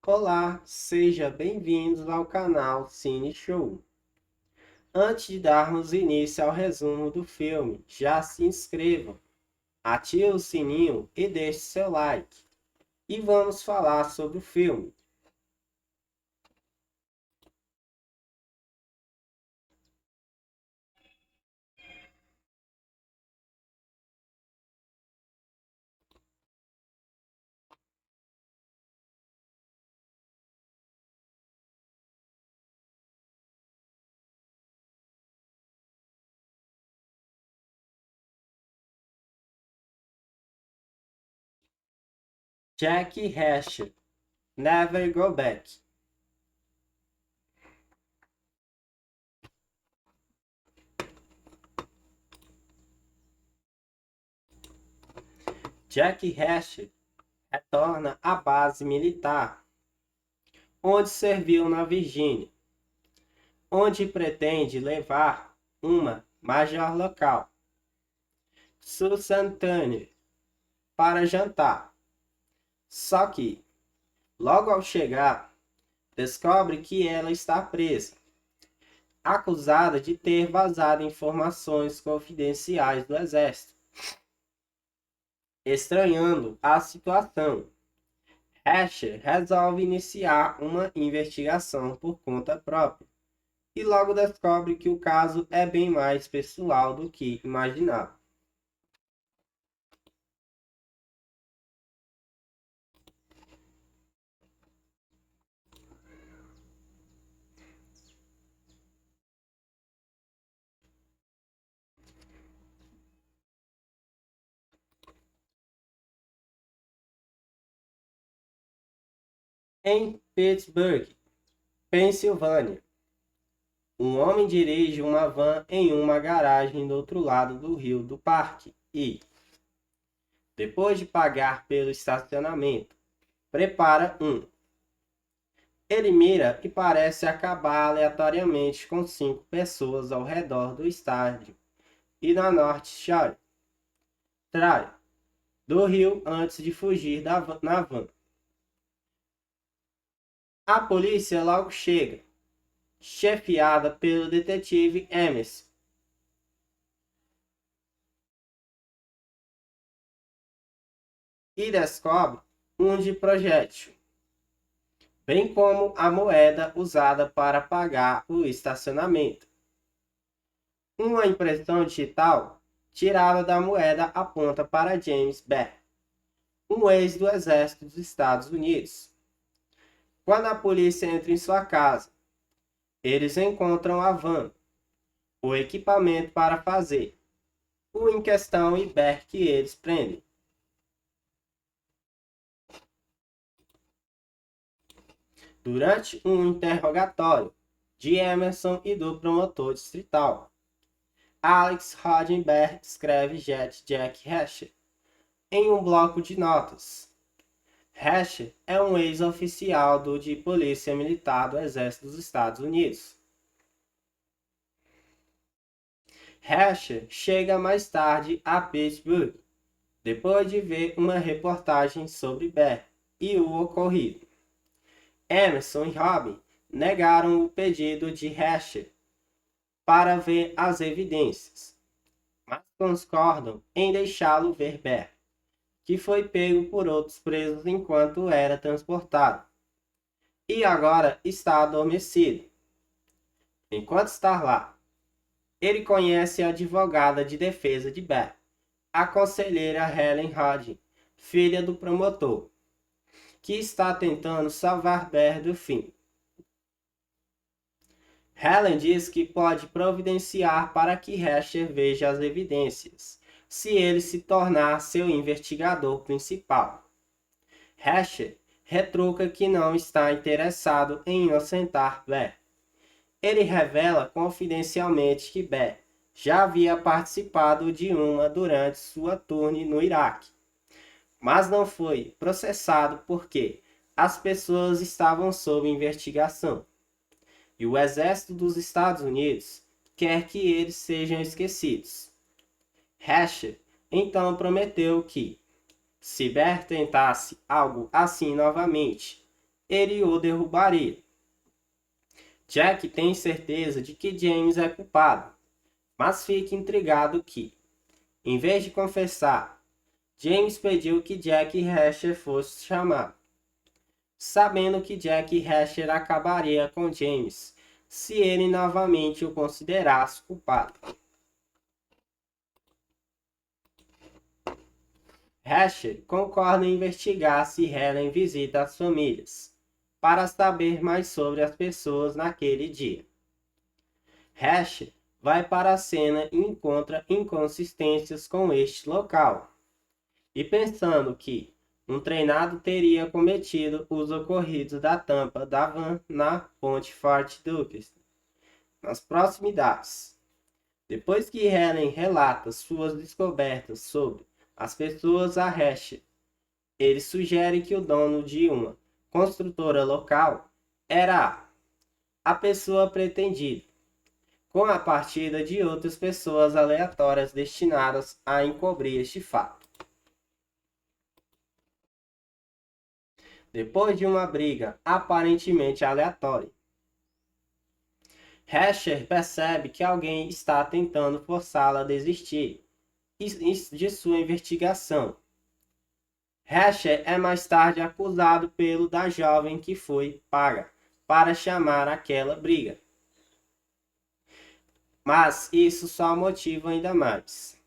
Olá, seja bem-vindos ao canal Cine Show. Antes de darmos início ao resumo do filme, já se inscrevam, ative o sininho e deixe seu like. E vamos falar sobre o filme. Jackie Hasher, Never Go Back. Jackie Hasher retorna à base militar, onde serviu na Virgínia, onde pretende levar uma major local, Susan Turner, para jantar. Só que, logo ao chegar, descobre que ela está presa, acusada de ter vazado informações confidenciais do exército. Estranhando a situação, Asher resolve iniciar uma investigação por conta própria e logo descobre que o caso é bem mais pessoal do que imaginava. Em Pittsburgh, Pensilvânia, um homem dirige uma van em uma garagem do outro lado do rio do parque e, depois de pagar pelo estacionamento, prepara um. Ele mira e parece acabar aleatoriamente com 5 pessoas ao redor do estádio e na North Shore do rio antes de fugir na van. A polícia logo chega, chefiada pelo detetive Emerson, e descobre um de projétil, bem como a moeda usada para pagar o estacionamento. Uma impressão digital tirada da moeda aponta para James Bear, um ex do exército dos Estados Unidos. Quando a polícia entra em sua casa, eles encontram a van, o equipamento para fazer o em questão e Bear que eles prendem. Durante um interrogatório de Emerson e do promotor distrital, Alex Rodenberg escreve Jack Hasher em um bloco de notas. Hasher é um ex-oficial de polícia militar do Exército dos Estados Unidos. Hasher chega mais tarde a Pittsburgh, depois de ver uma reportagem sobre Bear e o ocorrido. Emerson e Robin negaram o pedido de Hasher para ver as evidências, mas concordam em deixá-lo ver Bear, que foi pego por outros presos enquanto era transportado, e agora está adormecido. Enquanto está lá, ele conhece a advogada de defesa de Bear, a conselheira Helen Rodin, filha do promotor, que está tentando salvar Bear do fim. Helen diz que pode providenciar para que Hasher veja as evidências, se ele se tornar seu investigador principal. Hasher retruca que não está interessado em inocentar Bear. Ele revela confidencialmente que Bear já havia participado de uma durante sua turnê no Iraque, mas não foi processado porque as pessoas estavam sob investigação. E o exército dos Estados Unidos quer que eles sejam esquecidos. Hasher então prometeu que, se Bear tentasse algo assim novamente, ele o derrubaria. Jack tem certeza de que James é culpado, mas fica intrigado que, em vez de confessar, James pediu que Jack Reacher fosse chamado, sabendo que Jack Reacher acabaria com James se ele novamente o considerasse culpado. Reacher concorda em investigar se Helen visita as famílias, para saber mais sobre as pessoas naquele dia. Reacher vai para a cena e encontra inconsistências com este local, e pensando que um treinado teria cometido os ocorridos da tampa da van na ponte Fort Dukes, nas proximidades. Depois que Helen relata suas descobertas sobre as pessoas a Reacher, ele sugere que o dono de uma construtora local era a pessoa pretendida, com a partida de outras pessoas aleatórias destinadas a encobrir este fato. Depois de uma briga aparentemente aleatória, Reacher percebe que alguém está tentando forçá-la a desistir de sua investigação. Reacher é mais tarde acusado pelo da jovem que foi paga para chamar aquela briga. Mas isso só motiva ainda mais.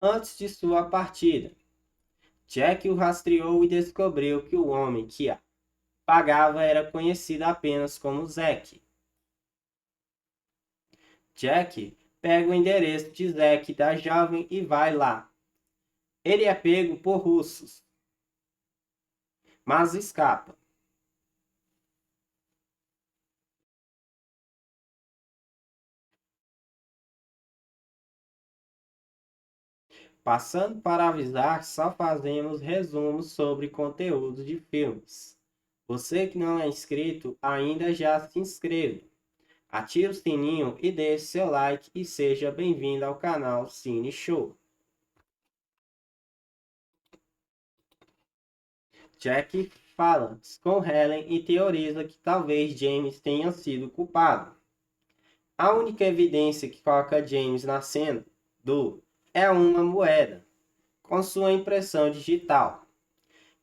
Antes de sua partida, Jack o rastreou e descobriu que o homem que a pagava era conhecido apenas como Zack. Jack pega o endereço de Zack da jovem e vai lá. Ele é pego por russos, mas escapa. Passando para avisar, só fazemos resumos sobre conteúdos de filmes. Você que não é inscrito, ainda já se inscreva. Ative o sininho e deixe seu like e seja bem-vindo ao canal Cine Show. Jack fala com Helen e teoriza que talvez James tenha sido culpado. A única evidência que coloca James na cena é uma moeda, com sua impressão digital,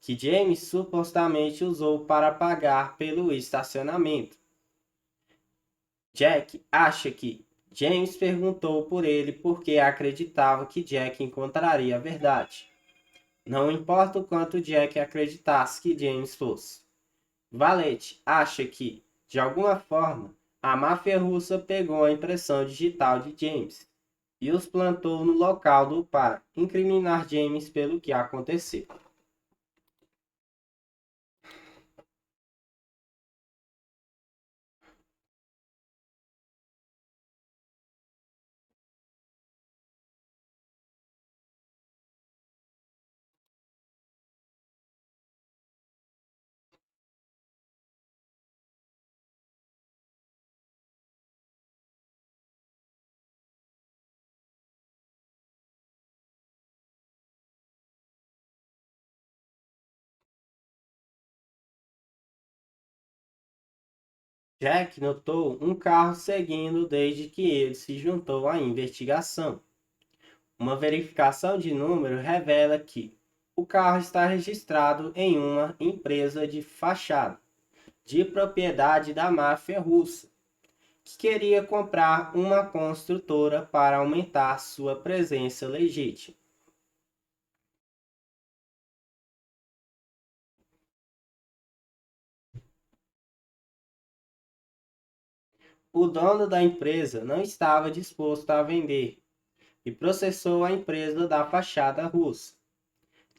que James supostamente usou para pagar pelo estacionamento. Jack acha que James perguntou por ele porque acreditava que Jack encontraria a verdade. Não importa o quanto Jack acreditasse que James fosse. Valete acha que, de alguma forma, a máfia russa pegou a impressão digital de James e os plantou no local para incriminar James pelo que aconteceu. Jack notou um carro seguindo desde que ele se juntou à investigação. Uma verificação de número revela que o carro está registrado em uma empresa de fachada, de propriedade da máfia russa, que queria comprar uma construtora para aumentar sua presença legítima. O dono da empresa não estava disposto a vender e processou a empresa da fachada russa.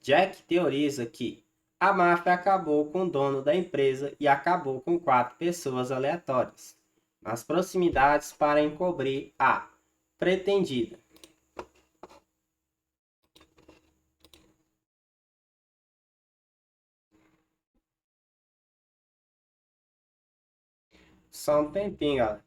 Jack teoriza que a máfia acabou com o dono da empresa e acabou com 4 pessoas aleatórias nas proximidades para encobrir a pretendida. Só um tempinho, galera.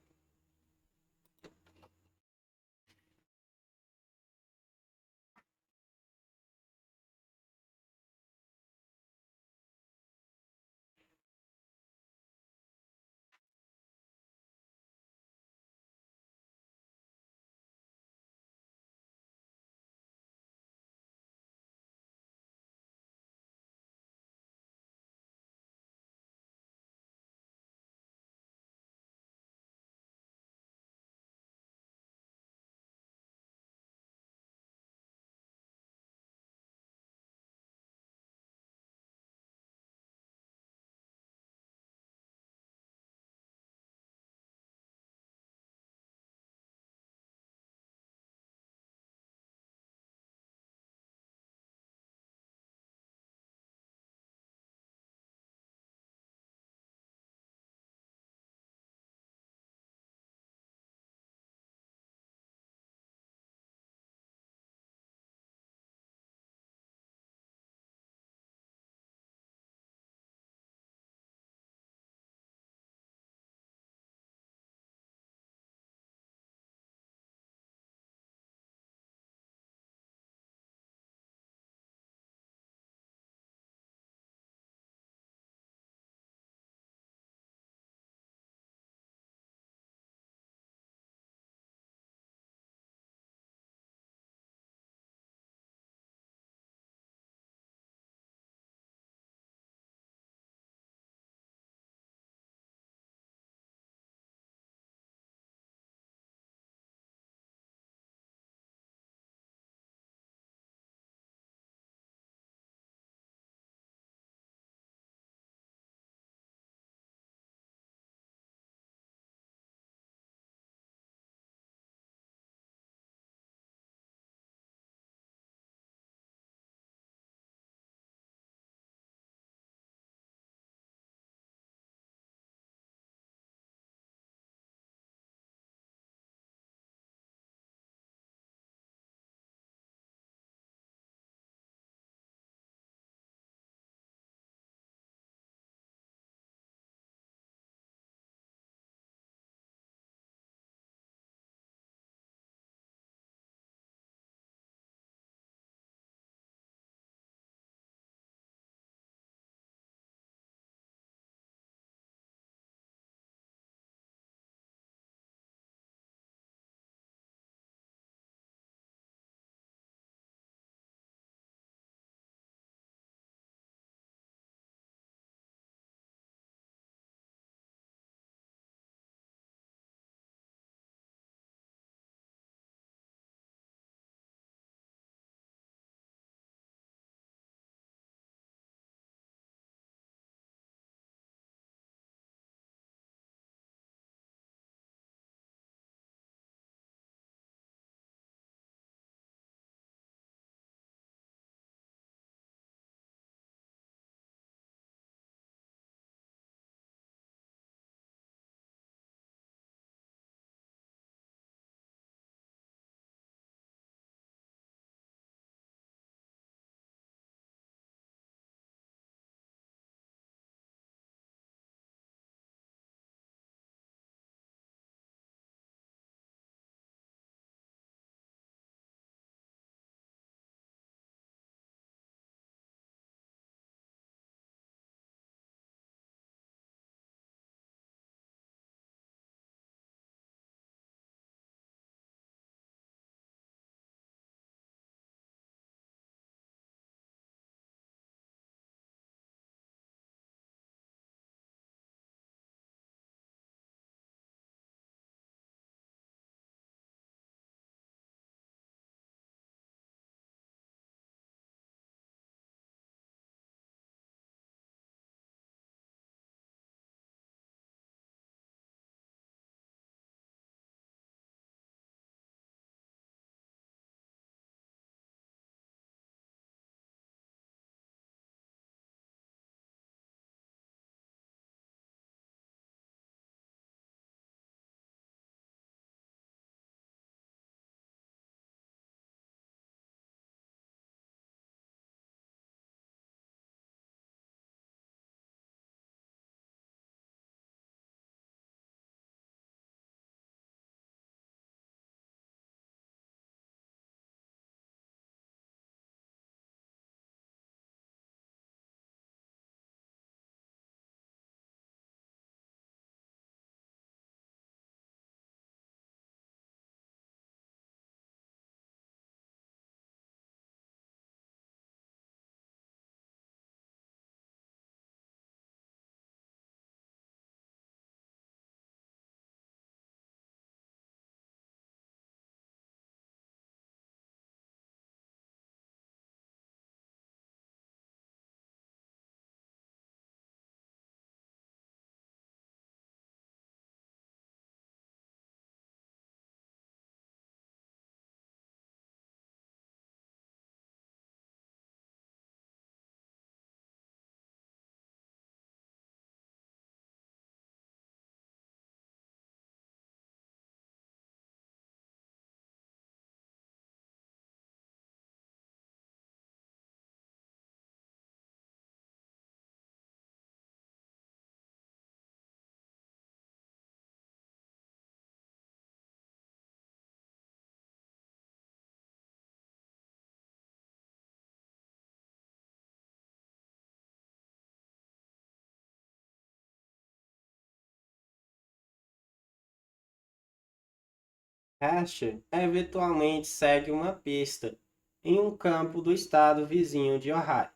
Asher eventualmente segue uma pista em um campo do estado vizinho de Ohio,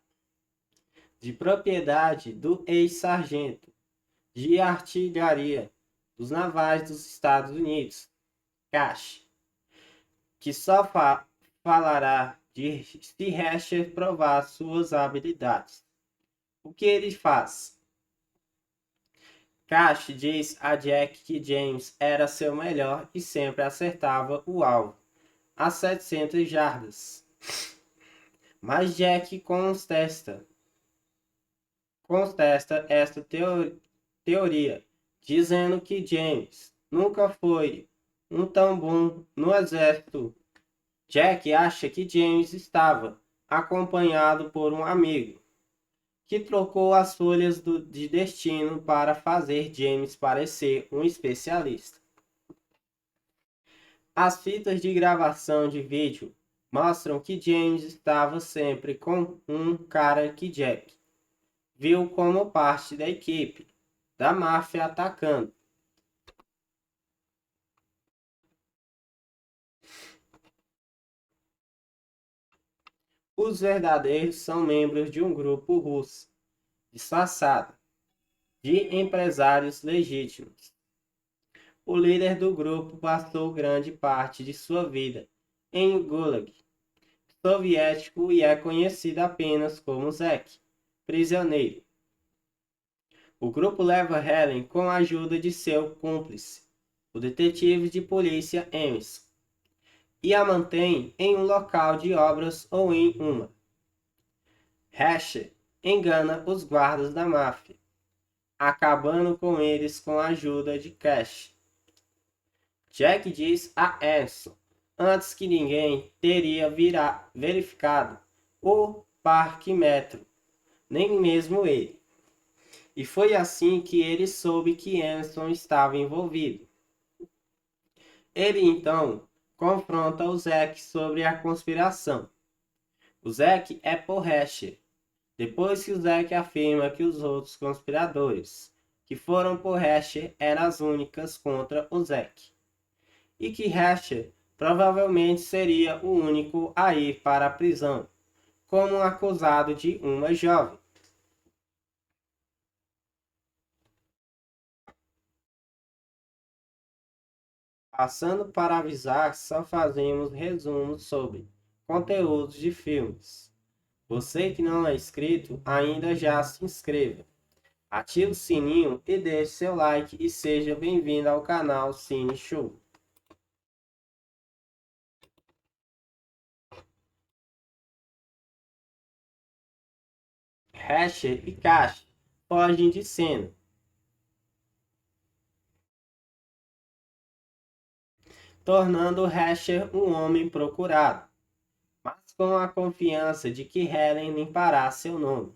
de propriedade do ex-sargento de artilharia dos navais dos Estados Unidos, Cash, que só falará de se Asher provar suas habilidades. O que ele faz? Cash diz a Jack que James era seu melhor e sempre acertava o alvo a 700 jardas. Mas Jack contesta esta teoria, dizendo que James nunca foi um tão bom no exército. Jack acha que James estava acompanhado por um amigo, que trocou as folhas de destino para fazer James parecer um especialista. As fitas de gravação de vídeo mostram que James estava sempre com um cara que Jack viu como parte da equipe da máfia atacando. Os verdadeiros são membros de um grupo russo, disfarçado, de empresários legítimos. O líder do grupo passou grande parte de sua vida em Gulag soviético e é conhecido apenas como Zek, prisioneiro. O grupo leva Helen com a ajuda de seu cúmplice, o detetive de polícia Emerson, e a mantém em um local de obras ou em uma. Asher engana os guardas da máfia, acabando com eles com a ajuda de Cash. Jack diz a Emerson, antes que ninguém teria verificado o parquímetro, nem mesmo ele. E foi assim que ele soube que Emerson estava envolvido. Ele então confronta o Zack sobre a conspiração. O Zack é por Asher, depois que o Zack afirma que os outros conspiradores que foram por Asher eram as únicas contra o Zack, e que Asher provavelmente seria o único a ir para a prisão, como acusado de uma jovem. Passando para avisar, só fazemos resumos sobre conteúdos de filmes. Você que não é inscrito, ainda já se inscreva. Ative o sininho e deixe seu like e seja bem-vindo ao canal Cine Show. Asher e Cash fogem de cena, tornando Asher um homem procurado, mas com a confiança de que Helen limpará seu nome.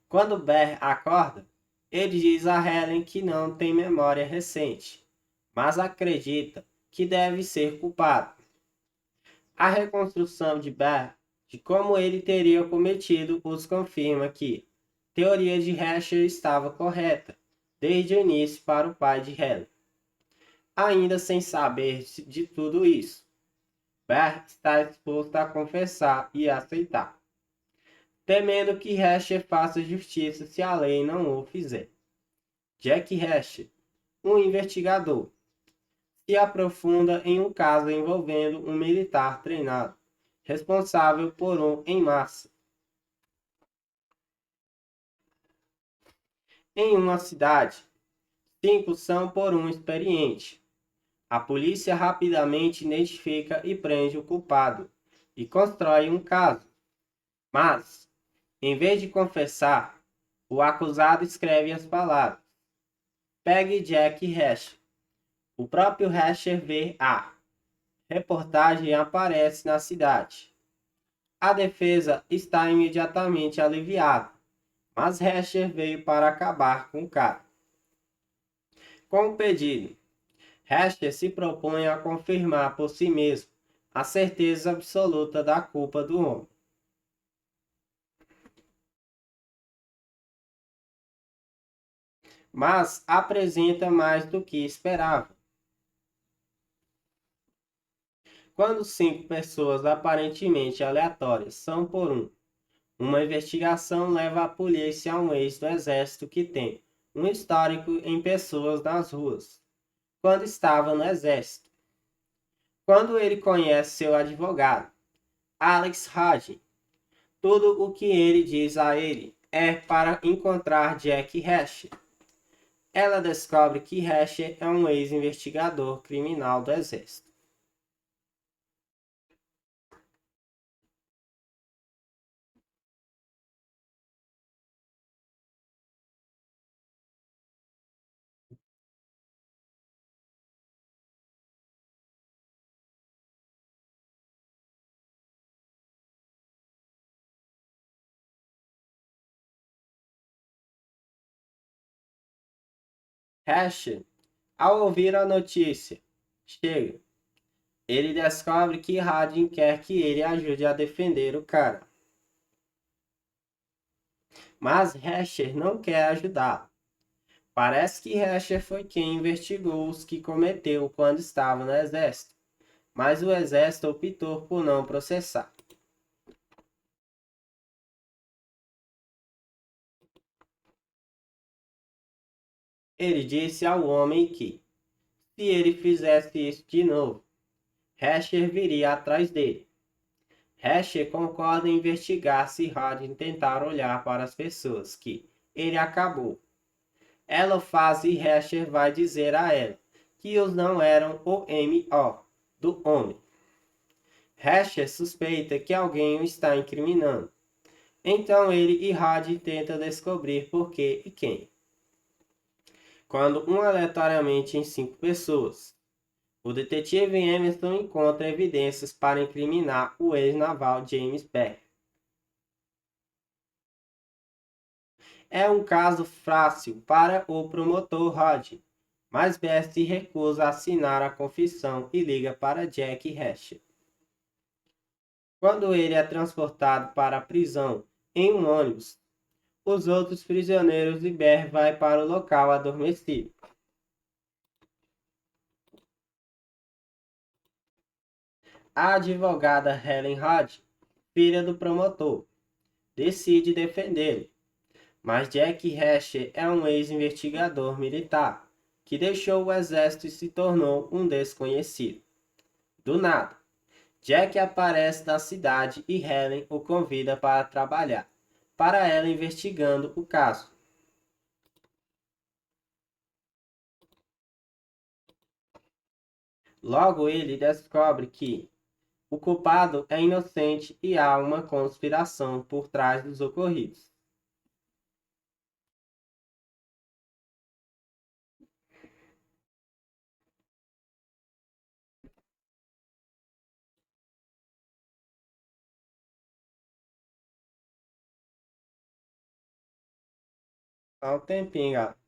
Quando Bear acorda, ele diz a Helen que não tem memória recente, mas acredita que deve ser culpado. A reconstrução de Bear de como ele teria cometido os confirma que a teoria de Asher estava correta desde o início para o pai de Helen. Ainda sem saber de tudo isso, Bear está disposto a confessar e aceitar, temendo que Asher faça justiça se a lei não o fizer. Jack Asher, um investigador, se aprofunda em um caso envolvendo um militar treinado, responsável por um em massa. Em uma cidade, 5 são por um experiente. A polícia rapidamente identifica e prende o culpado e constrói um caso. Mas, em vez de confessar, o acusado escreve as palavras: Pegue Jack Asher. O próprio Asher vê a reportagem e aparece na cidade. A defesa está imediatamente aliviada, mas Asher veio para acabar com o cara. Com o pedido, Asher se propõe a confirmar por si mesmo a certeza absoluta da culpa do homem. Mas apresenta mais do que esperava. Quando 5 pessoas aparentemente aleatórias são por um. Uma investigação leva a polícia a um ex do exército que tem um histórico em pessoas nas ruas, quando estava no exército. Quando ele conhece seu advogado, Alex Hadden, tudo o que ele diz a ele é para encontrar Jack Reacher. Ela descobre que Reacher é um ex-investigador criminal do exército. Reacher, ao ouvir a notícia, chega. Ele descobre que Hadden quer que ele ajude a defender o cara. Mas Reacher não quer ajudá-lo. Parece que Reacher foi quem investigou os que cometeu quando estava no exército, mas o exército optou por não processar. Ele disse ao homem que, se ele fizesse isso de novo, Reacher viria atrás dele. Reacher concorda em investigar se Hadden tentar olhar para as pessoas que ele acabou. Ela faz e Reacher vai dizer a ela que os não eram o M.O. do homem. Reacher suspeita que alguém o está incriminando. Então ele e Hadden tentam descobrir por que e quem. Quando aleatoriamente em 5 pessoas, o detetive Emerson encontra evidências para incriminar o ex-naval James Beck. É um caso fácil para o promotor Hadden, mas Beck se recusa a assinar a confissão e liga para Jack Reacher. Quando ele é transportado para a prisão em um ônibus, os outros prisioneiros e Bear vai para o local adormecido. A advogada Helen Hodge, filha do promotor, decide defendê-lo, mas Jack Reacher é um ex-investigador militar que deixou o exército e se tornou um desconhecido. Do nada, Jack aparece na cidade e Helen o convida para trabalhar, para ela investigando o caso. Logo ele descobre que o culpado é inocente e há uma conspiração por trás dos ocorridos. Só um tempinho, galera.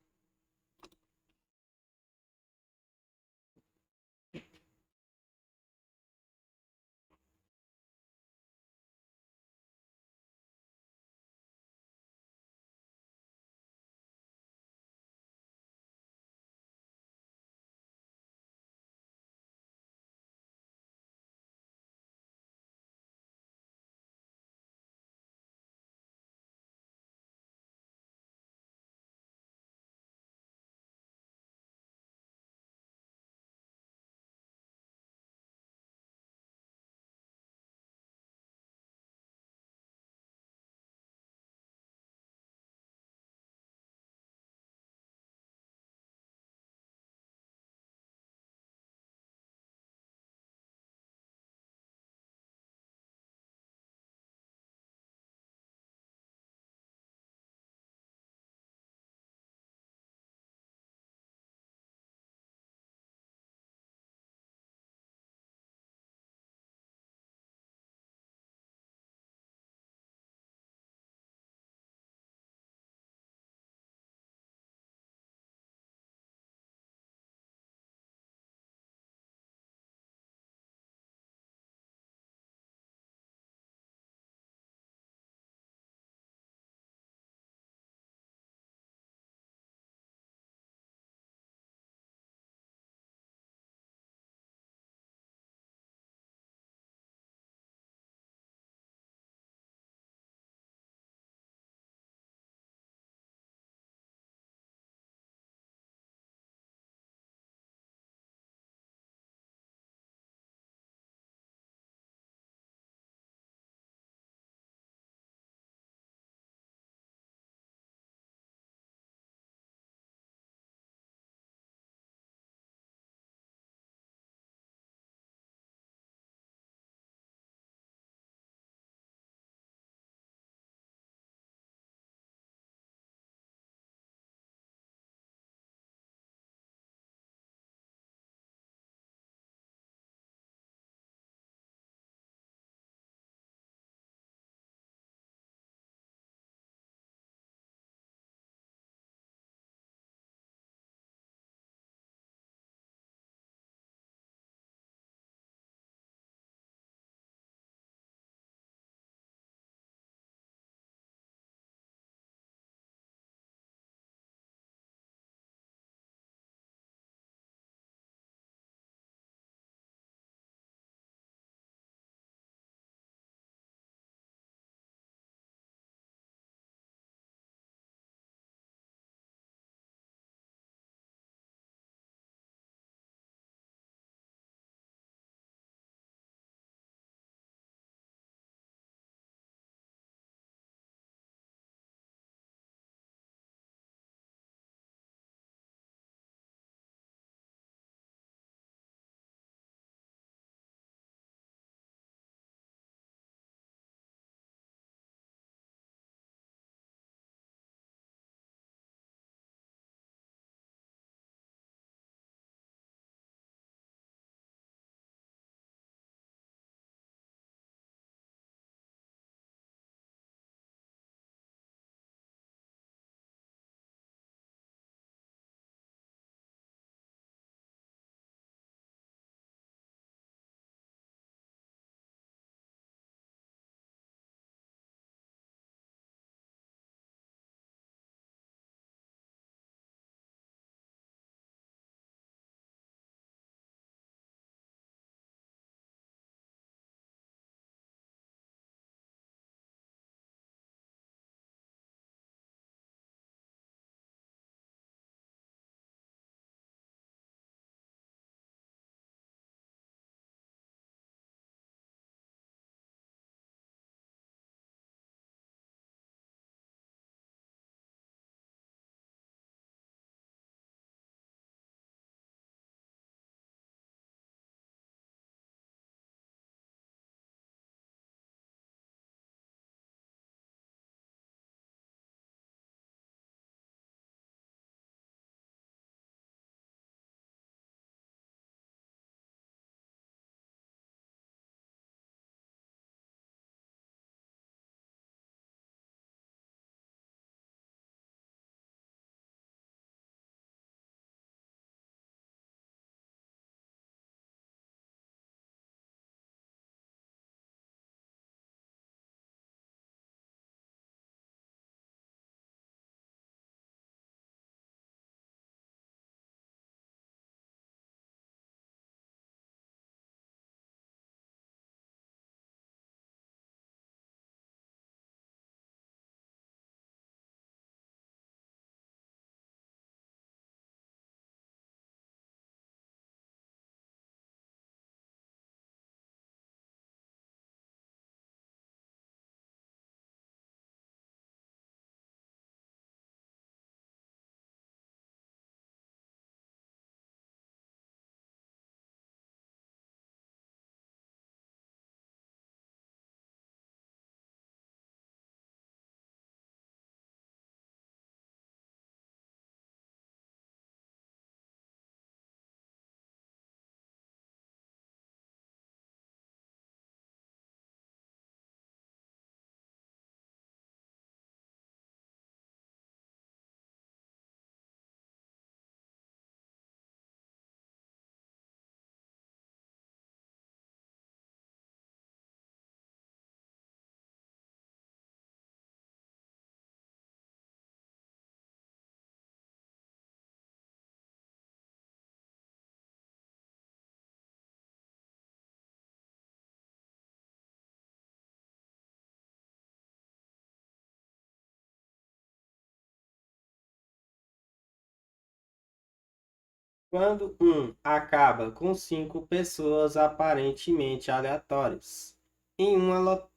quando um acaba com 5 pessoas aparentemente aleatórias em uma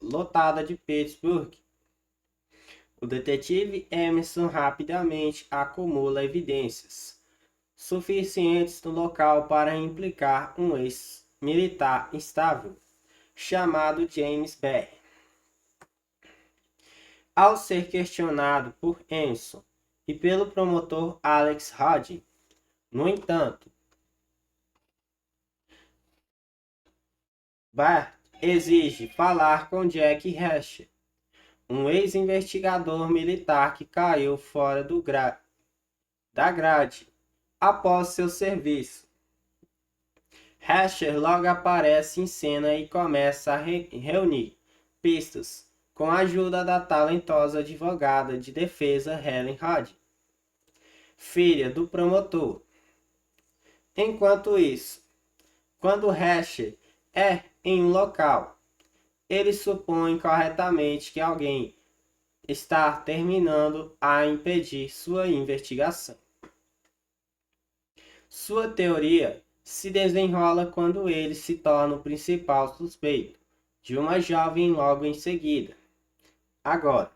lotada de Pittsburgh. O detetive Emerson rapidamente acumula evidências suficientes no local para implicar um ex-militar instável chamado James Barr. Ao ser questionado por Emerson e pelo promotor Alex Hodgin, no entanto, Barr exige falar com Jack Reacher, um ex-investigador militar que caiu fora da grade após seu serviço. Reacher logo aparece em cena e começa a reunir pistas com a ajuda da talentosa advogada de defesa Helen Hodgin, filha do promotor. Enquanto isso, quando Reacher é em um local, ele supõe corretamente que alguém está terminando a impedir sua investigação. Sua teoria se desenrola quando ele se torna o principal suspeito de uma jovem logo em seguida. Agora,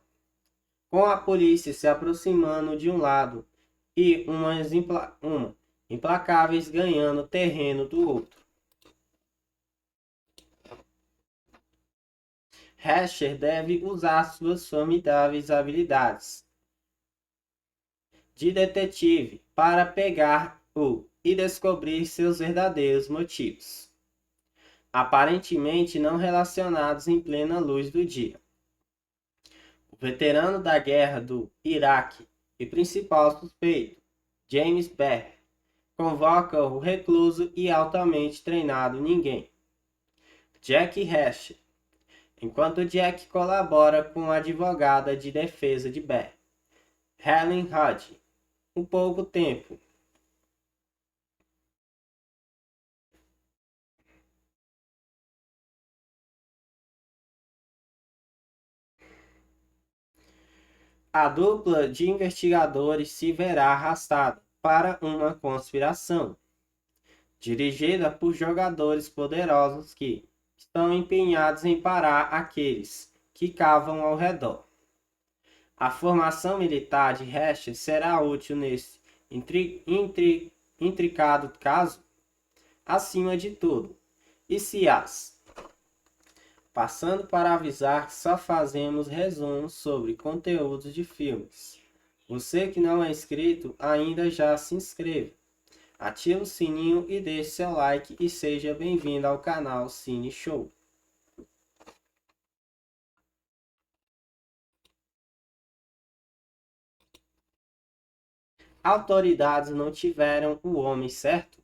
com a polícia se aproximando de um lado e umas implacáveis ganhando terreno do outro. Reacher deve usar suas formidáveis habilidades de detetive para pegar-o e descobrir seus verdadeiros motivos, aparentemente não relacionados em plena luz do dia. O veterano da guerra do Iraque e principal suspeito, James Barr, convoca o recluso e altamente treinado ninguém, Jack Reacher, enquanto Jack colabora com a advogada de defesa de Barr, Helen Hodgin, um pouco tempo. A dupla de investigadores se verá arrastada para uma conspiração, dirigida por jogadores poderosos que estão empenhados em parar aqueles que cavam ao redor. A formação militar de Reacher será útil nesse intricado caso, acima de tudo. E se as passando para avisar que só fazemos resumos sobre conteúdos de filmes. Você que não é inscrito, ainda já se inscreva. Ative o sininho e deixe seu like e seja bem-vindo ao canal Cine Show. Autoridades não tiveram o homem certo?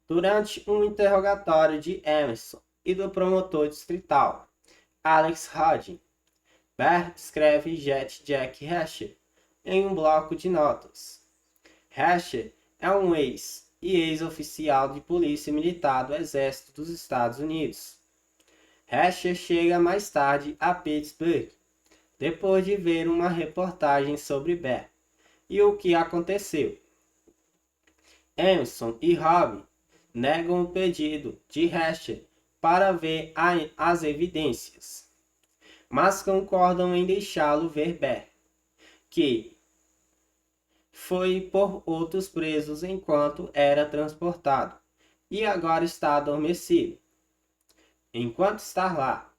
Durante um interrogatório de Emerson e do promotor distrital, Alex Hodgin, Barr escreve Jack Reacher em um bloco de notas. Reacher é um ex-oficial de polícia militar do Exército dos Estados Unidos. Reacher chega mais tarde a Pittsburgh, depois de ver uma reportagem sobre Barr e o que aconteceu. Emerson e Robin negam o pedido de Reacher para ver as evidências, mas concordam em deixá-lo ver Barr, que foi por outros presos enquanto era transportado e agora está adormecido. Enquanto está lá,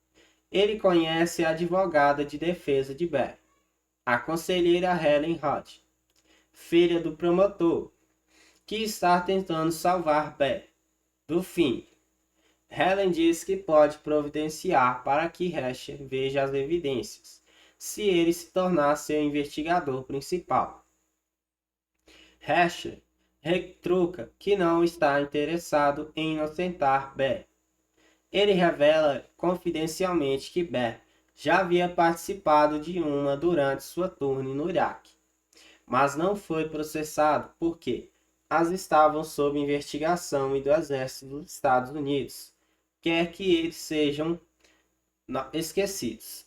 ele conhece a advogada de defesa de Barr, a conselheira Helen Hodgin, filha do promotor, que está tentando salvar Barr do fim. Helen diz que pode providenciar para que Reacher veja as evidências, se ele se tornar seu investigador principal. Reacher retruca que não está interessado em inocentar Barr. Ele revela confidencialmente que Barr já havia participado de uma durante sua turnê no Iraque, mas não foi processado porque as estavam sob investigação e do Exército dos Estados Unidos quer que eles sejam esquecidos.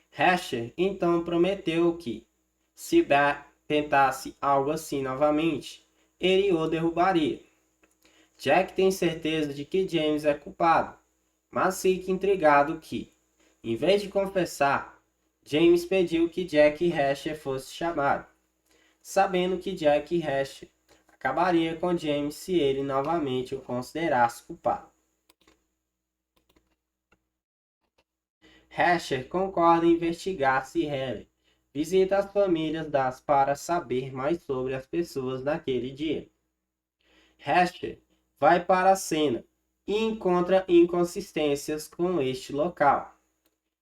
Reacher então prometeu que, se Barr tentasse algo assim novamente, ele o derrubaria. Jack tem certeza de que James é culpado, mas fica intrigado que, em vez de confessar, James pediu que Jack Reacher fosse chamado, sabendo que Jack Reacher acabaria com James se ele novamente o considerasse culpado. Reacher concorda em investigar se Helen visita as famílias das para saber mais sobre as pessoas naquele dia. Reacher vai para a cena e encontra inconsistências com este local,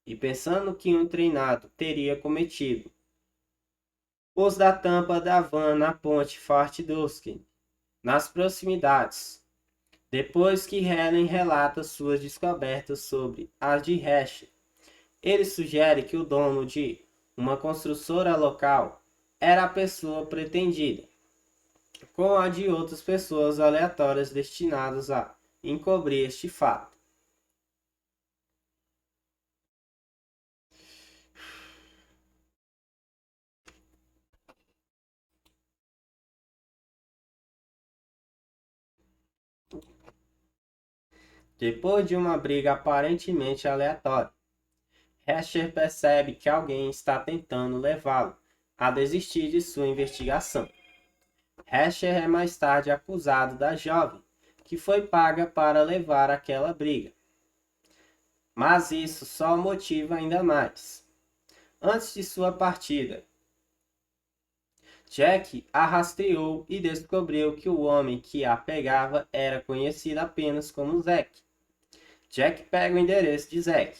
e pensando que um treinado teria cometido os da tampa da van na ponte Fort Duquesne, nas proximidades. Depois que Helen relata suas descobertas sobre as de Reacher, ele sugere que o dono de uma construtora local era a pessoa pretendida, com a de outras pessoas aleatórias destinadas a encobrir este fato. Depois de uma briga aparentemente aleatória, Reacher percebe que alguém está tentando levá-lo a desistir de sua investigação. Reacher é mais tarde acusado da jovem que foi paga para levar aquela briga, mas isso só o motiva ainda mais. Antes de sua partida, Jack a rastreou e descobriu que o homem que a pegava era conhecido apenas como Zack. Jack pega o endereço de Zack,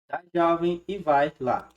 da jovem, e vai lá.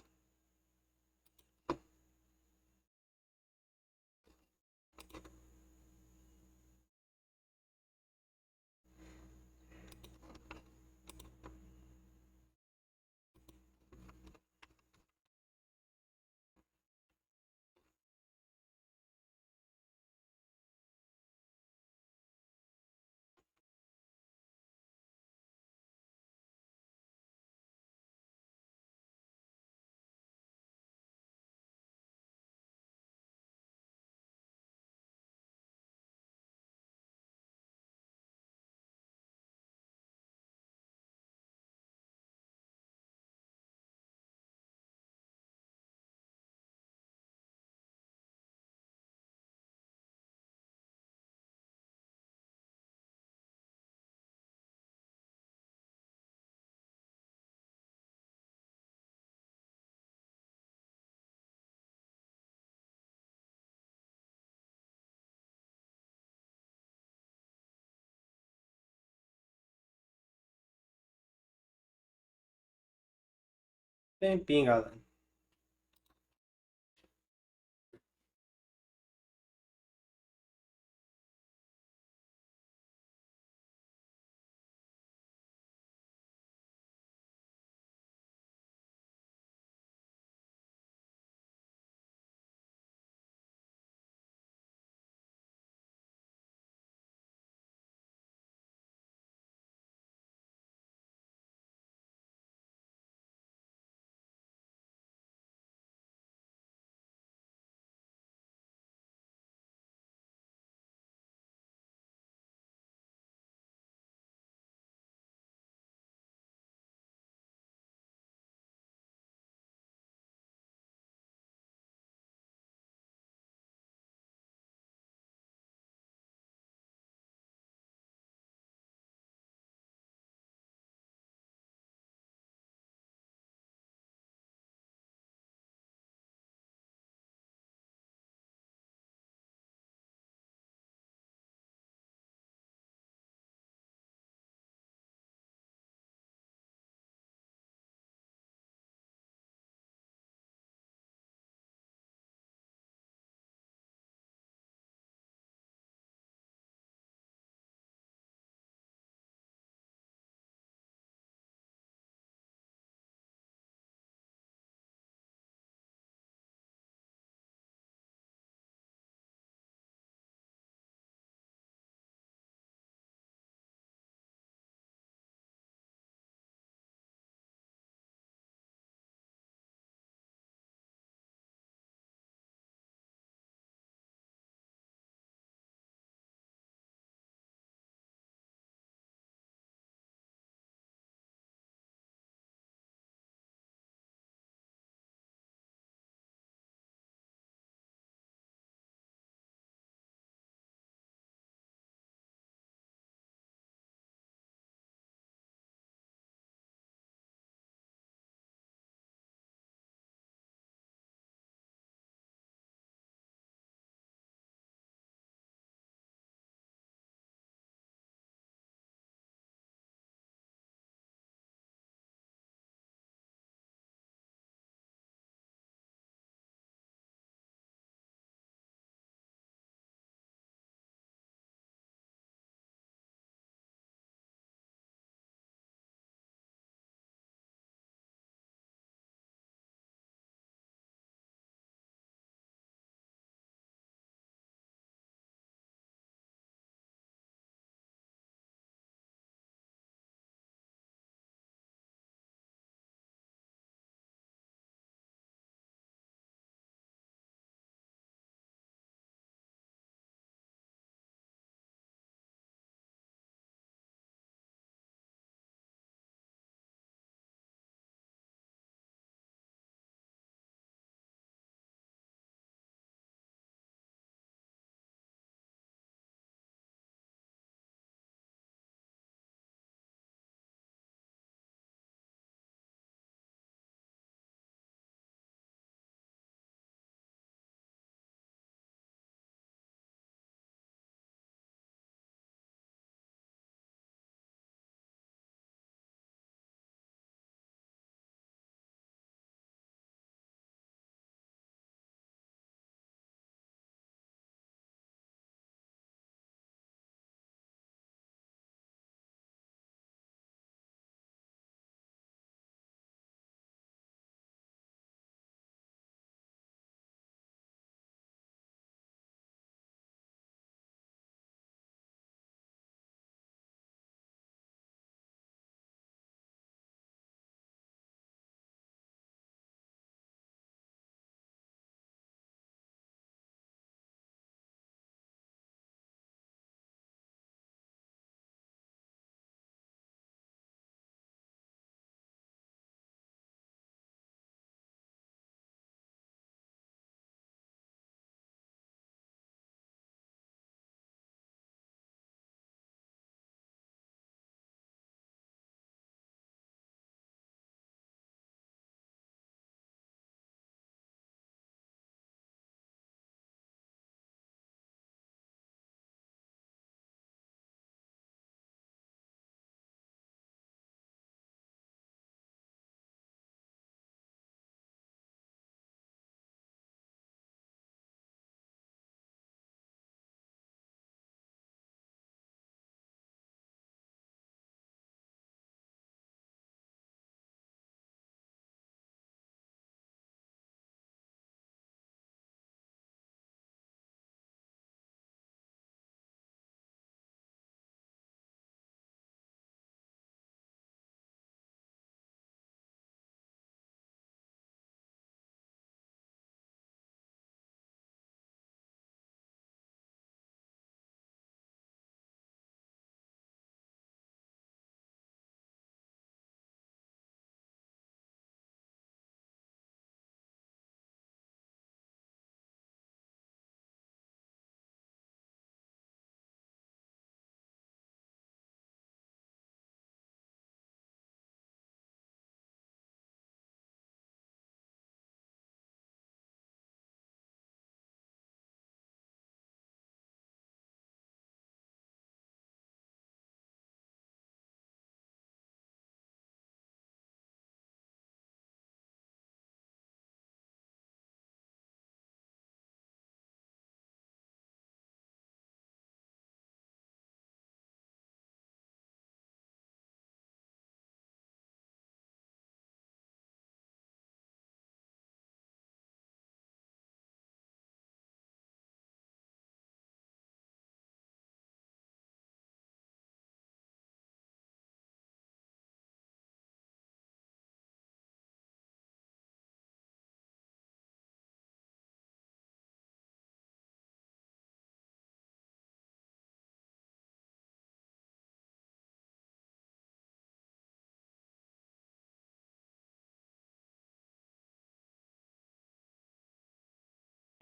Tempinho, galera.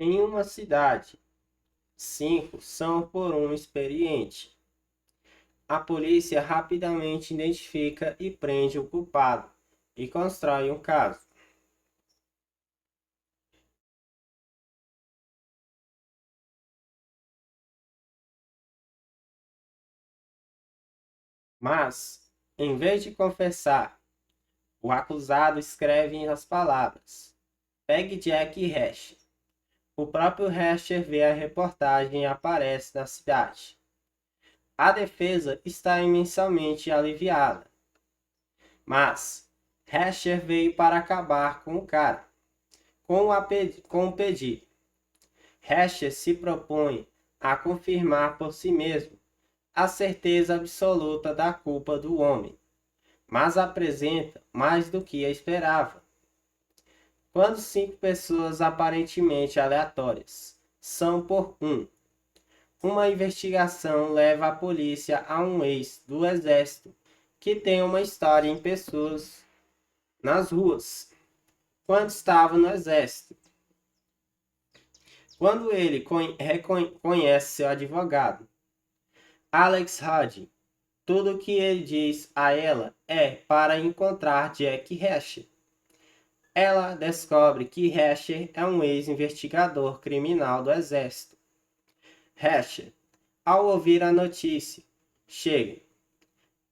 em uma cidade. 5 são por um experiente. A polícia rapidamente identifica e prende o culpado e constrói um caso. Mas, em vez de confessar, o acusado escreve as palavras: "Pegue Jack e Hash". O próprio Hasher vê a reportagem e aparece na cidade. A defesa está imensamente aliviada. Mas Hasher veio para acabar com o cara, com o pedido. Hasher se propõe a confirmar por si mesmo a certeza absoluta da culpa do homem, mas apresenta mais do que esperava. Quando 5 pessoas aparentemente aleatórias são por uma investigação leva a polícia a um ex do exército que tem uma história em pessoas nas ruas quando estava no exército. Quando ele reconhece seu advogado, Alex Hodge, tudo o que ele diz a ela é para encontrar Jack Reacher. Ela descobre que Reacher é um ex-investigador criminal do exército. Reacher, ao ouvir a notícia, chega.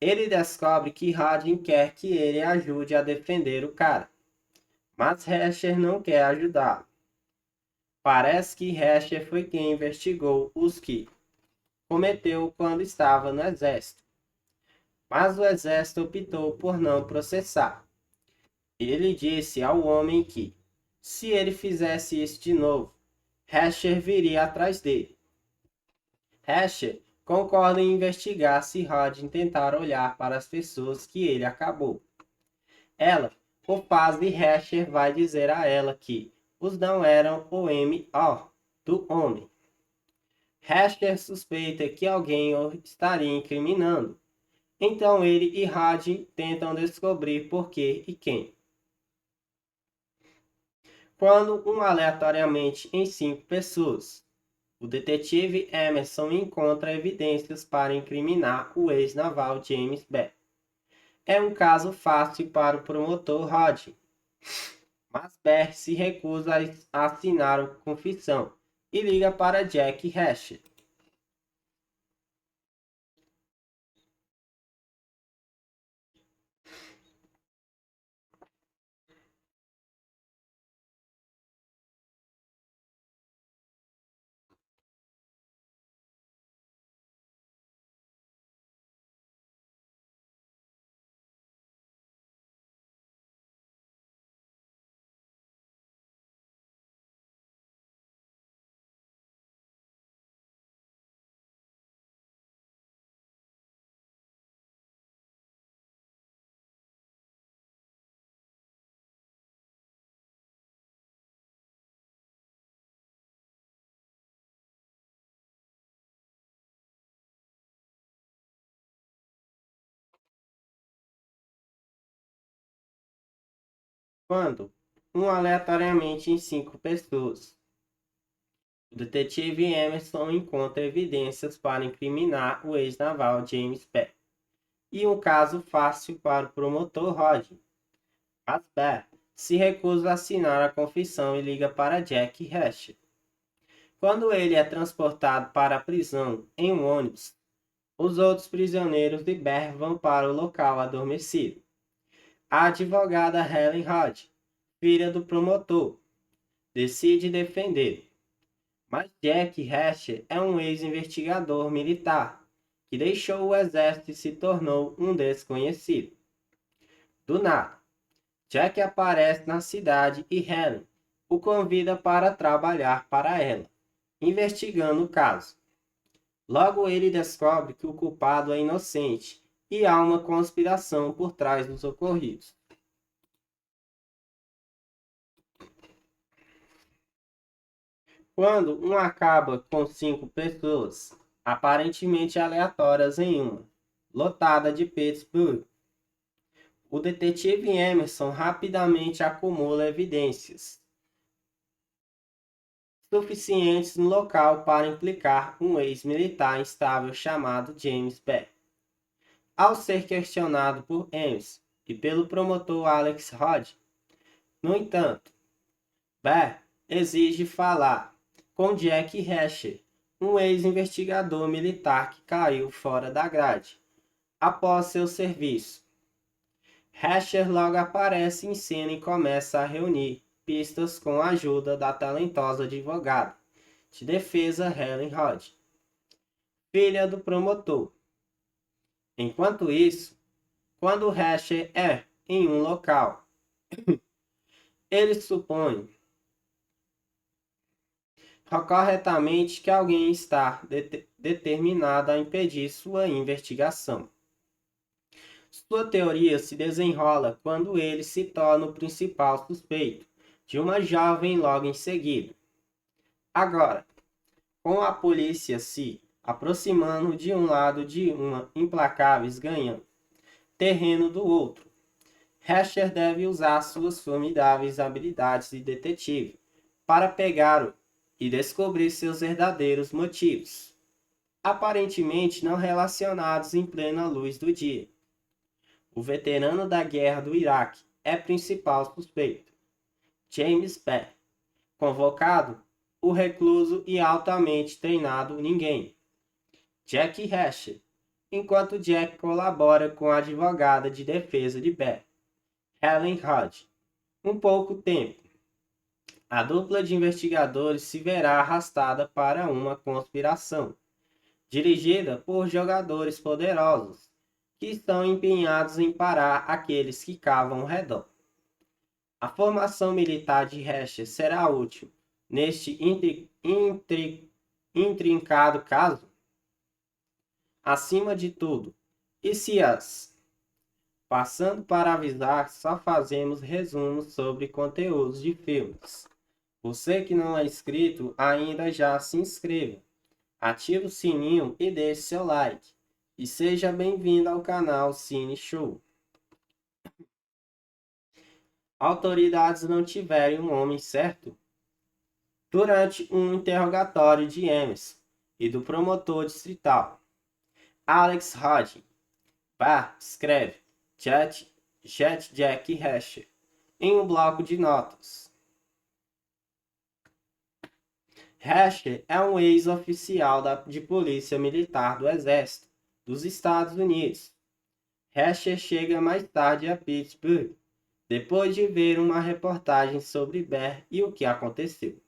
Ele descobre que Hodge quer que ele ajude a defender o cara, mas Reacher não quer ajudá-lo. Parece que Reacher foi quem investigou os que cometeu quando estava no exército, mas o exército optou por não processar. Ele disse ao homem que, se ele fizesse isso de novo, Hasher viria atrás dele. Hasher concorda em investigar se Rodin tentar olhar para as pessoas que ele acabou. Ela o faz e Hasher vai dizer a ela que os não eram o M.O. do homem. Hasher suspeita que alguém o estaria incriminando. Então ele e Rodin tentam descobrir por que e quem. Quando aleatoriamente em 5 pessoas, o detetive Emerson encontra evidências para incriminar o ex-naval James Beck. É um caso fácil para o promotor Rodin, mas Beck se recusa a assinar a confissão e liga para Jack Reacher. Quando aleatoriamente em 5 pessoas, o detetive Emerson encontra evidências para incriminar o ex-naval James Beck. E um caso fácil para o promotor Rodin. Mas Beck se recusa a assinar a confissão e liga para Jack Reacher. Quando ele é transportado para a prisão em um ônibus, os outros prisioneiros de Beck vão para o local adormecido. A advogada Helen Hodge, filha do promotor, decide defendê-lo. Mas Jack Reacher é um ex-investigador militar que deixou o exército e se tornou um desconhecido. Do nada, Jack aparece na cidade e Helen o convida para trabalhar para ela, investigando o caso. Logo ele descobre que o culpado é inocente e há uma conspiração por trás dos ocorridos. Quando acaba com 5 pessoas, aparentemente aleatórias em uma, lotada de Pittsburgh, o detetive Emerson rapidamente acumula evidências. suficientes no local para implicar um ex-militar instável chamado James Beck. Ao ser questionado por Ames e pelo promotor Alex Hodge, no entanto, Beck exige falar com Jack Reacher, um ex-investigador militar que caiu fora da grade após seu serviço. Reacher logo aparece em cena e começa a reunir pistas com a ajuda da talentosa advogada de defesa Helen Hodge, filha do promotor. Enquanto isso, quando Reacher é em um local, ele supõe corretamente que alguém está determinado a impedir sua investigação. Sua teoria se desenrola quando ele se torna o principal suspeito de uma jovem logo em seguida. Agora, com a polícia se aproximando de um lado de uma implacáveis ganhando terreno do outro, Reacher deve usar suas formidáveis habilidades de detetive para pegá-lo e descobrir seus verdadeiros motivos, aparentemente não relacionados em plena luz do dia. O veterano da guerra do Iraque é principal suspeito. James Beck, convocado, o recluso e altamente treinado ninguém. Jack Reacher, enquanto Jack colabora com a advogada de defesa de Beck, Helen Hodge. Um pouco tempo, a dupla de investigadores se verá arrastada para uma conspiração, dirigida por jogadores poderosos, que estão empenhados em parar aqueles que cavam ao redor. A formação militar de Reacher será útil neste intrincado caso? Acima de tudo, e se as passando para avisar, só fazemos resumos sobre conteúdos de filmes. Você que não é inscrito, ainda já se inscreva, ative o sininho e deixe seu like. E seja bem-vindo ao canal Cine Show. Autoridades não tiveram um homem certo? Durante um interrogatório de Emerson e do promotor distrital, Alex Hodge, Barr escreve Jet Jack Reacher em um bloco de notas. Reacher é um ex-oficial de polícia militar do Exército dos Estados Unidos. Reacher chega mais tarde a Pittsburgh, depois de ver uma reportagem sobre Bear e o que aconteceu.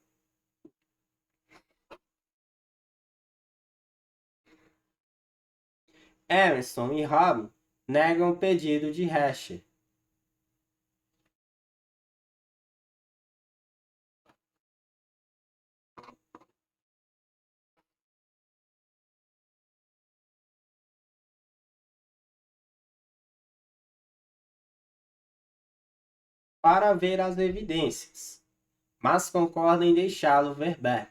Emerson e Robin negam o pedido de Reacher. Para ver as evidências, mas concordam em deixá-lo ver Bear,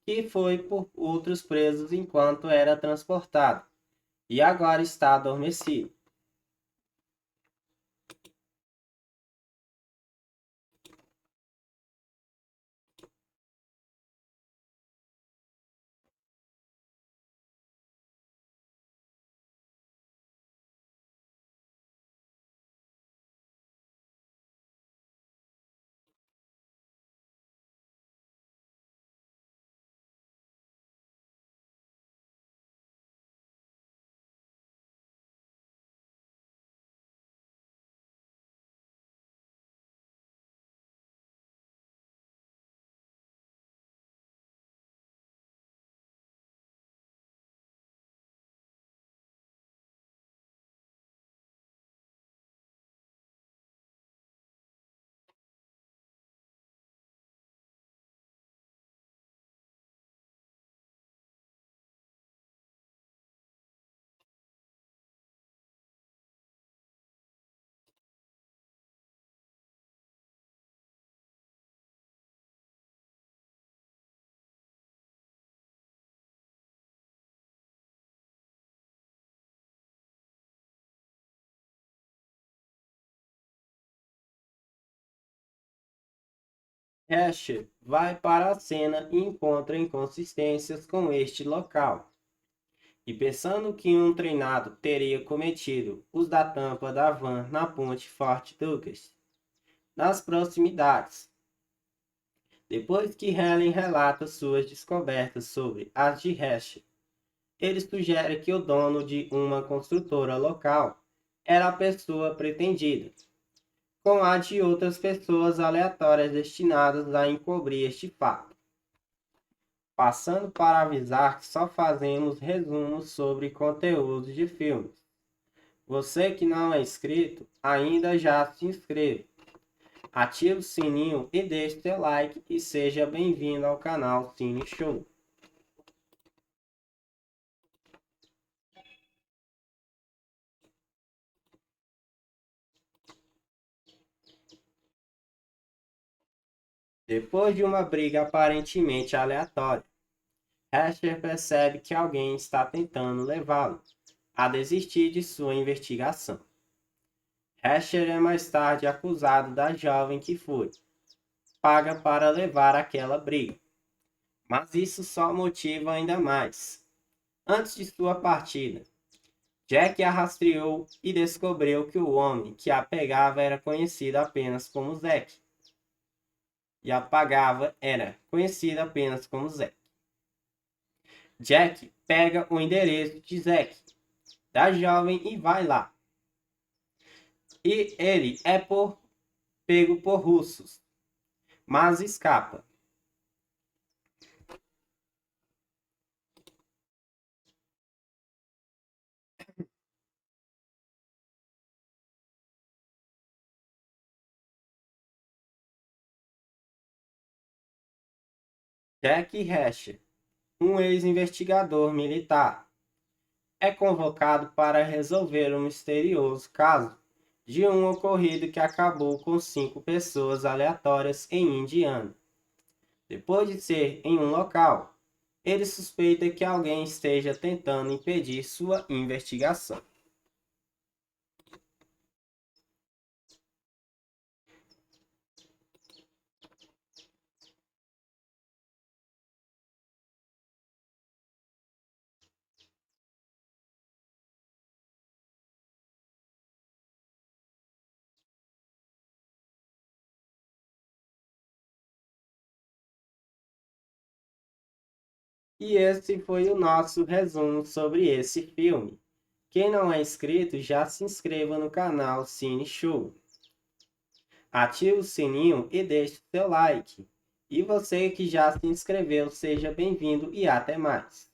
que foi por outros presos enquanto era transportado, e agora está adormecido. Herscher vai para a cena e encontra inconsistências com este local. E pensando que um treinado teria cometido os da tampa da van na ponte Fort Douglas, nas proximidades. Depois que Helen relata suas descobertas sobre as de Herscher, ele sugere que o dono de uma construtora local era a pessoa pretendida, com a de outras pessoas aleatórias destinadas a encobrir este fato. Passando para avisar que só fazemos resumos sobre conteúdos de filmes. Você que não é inscrito, ainda já se inscreve. Ative o sininho e deixe seu like e seja bem-vindo ao canal Cine Show. Depois de uma briga aparentemente aleatória, Herscher percebe que alguém está tentando levá-lo a desistir de sua investigação. Herscher é mais tarde acusado da jovem que foi paga para levar aquela briga, mas isso só motiva ainda mais. Antes de sua partida, Jack a rastreou e descobriu que o homem que a pegava era conhecido apenas como Zack. E a pagava era conhecido apenas como Zack. Jack pega o endereço de Zack, da jovem, e vai lá. E ele é pego por russos, mas escapa. Jack Herscher, um ex-investigador militar, é convocado para resolver um misterioso caso de um ocorrido que acabou com 5 pessoas aleatórias em Indiana. Depois de ser em um local, ele suspeita que alguém esteja tentando impedir sua investigação. E esse foi o nosso resumo sobre esse filme. Quem não é inscrito, já se inscreva no canal Cine Show. Ative o sininho e deixe seu like. E você que já se inscreveu, seja bem-vindo e até mais.